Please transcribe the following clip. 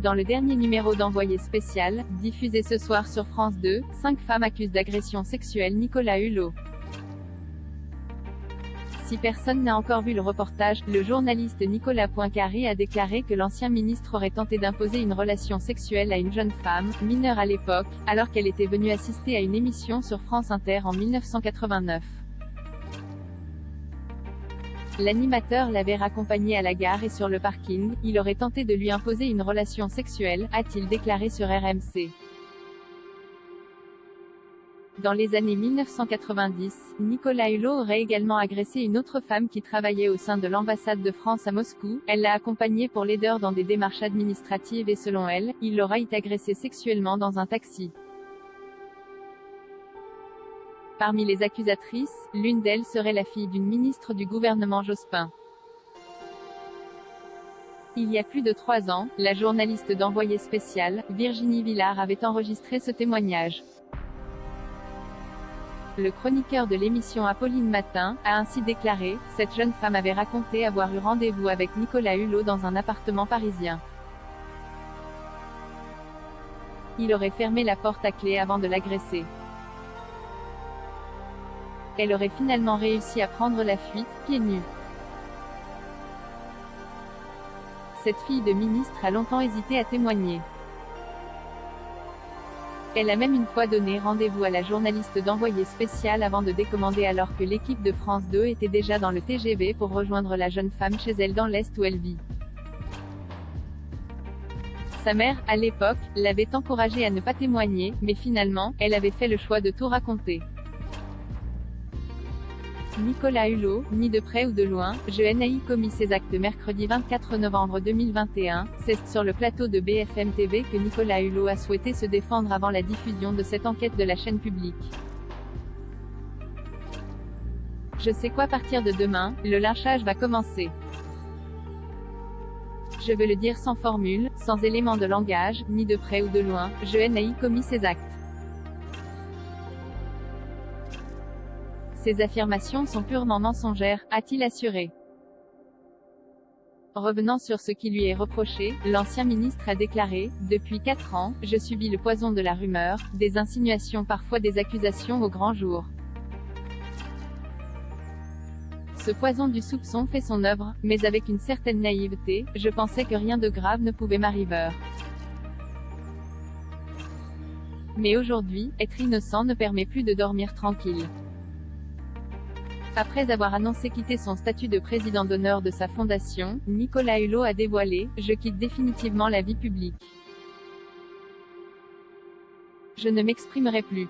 Dans le dernier numéro d'Envoyé spécial, diffusé ce soir sur France 2, 5 femmes accusent d'agression sexuelle Nicolas Hulot. Si personne n'a encore vu le reportage, le journaliste Nicolas Poincaré a déclaré que l'ancien ministre aurait tenté d'imposer une relation sexuelle à une jeune femme, mineure à l'époque, alors qu'elle était venue assister à une émission sur France Inter en 1989. L'animateur l'avait raccompagnée à la gare et sur le parking, il aurait tenté de lui imposer une relation sexuelle, a-t-il déclaré sur RMC. Dans les années 1990, Nicolas Hulot aurait également agressé une autre femme qui travaillait au sein de l'ambassade de France à Moscou. Elle l'a accompagnée pour l'aider dans des démarches administratives et selon elle, il l'aurait agressée sexuellement dans un taxi. Parmi les accusatrices, l'une d'elles serait la fille d'une ministre du gouvernement Jospin. Il y a plus de 3 ans, la journaliste d'Envoyé spécial, Virginie Villard avait enregistré ce témoignage. Le chroniqueur de l'émission Apolline Matin a ainsi déclaré « Cette jeune femme avait raconté avoir eu rendez-vous avec Nicolas Hulot dans un appartement parisien. Il aurait fermé la porte à clé avant de l'agresser. Elle aurait finalement réussi à prendre la fuite, pieds nus. Cette fille de ministre a longtemps hésité à témoigner. Elle a même une fois donné rendez-vous à la journaliste d'Envoyé spécial avant de décommander alors que l'équipe de France 2 était déjà dans le TGV pour rejoindre la jeune femme chez elle dans l'Est où elle vit. Sa mère, à l'époque, l'avait encouragée à ne pas témoigner, mais finalement, elle avait fait le choix de tout raconter. Nicolas Hulot, ni de près ou de loin, je n'ai commis ces actes. Mercredi 24 novembre 2021, c'est sur le plateau de BFM TV que Nicolas Hulot a souhaité se défendre avant la diffusion de cette enquête de la chaîne publique. Je sais qu'à partir de demain, le lynchage va commencer. Je veux le dire sans formule, sans élément de langage, ni de près ou de loin, je n'ai commis ces actes. Ces affirmations sont purement mensongères, a-t-il assuré. Revenant sur ce qui lui est reproché, l'ancien ministre a déclaré « Depuis 4 ans, je subis le poison de la rumeur, des insinuations parfois des accusations au grand jour. Ce poison du soupçon fait son œuvre, mais avec une certaine naïveté, je pensais que rien de grave ne pouvait m'arriver. Mais aujourd'hui, être innocent ne permet plus de dormir tranquille. » Après avoir annoncé quitter son statut de président d'honneur de sa fondation, Nicolas Hulot a dévoilé « Je quitte définitivement la vie publique. Je ne m'exprimerai plus.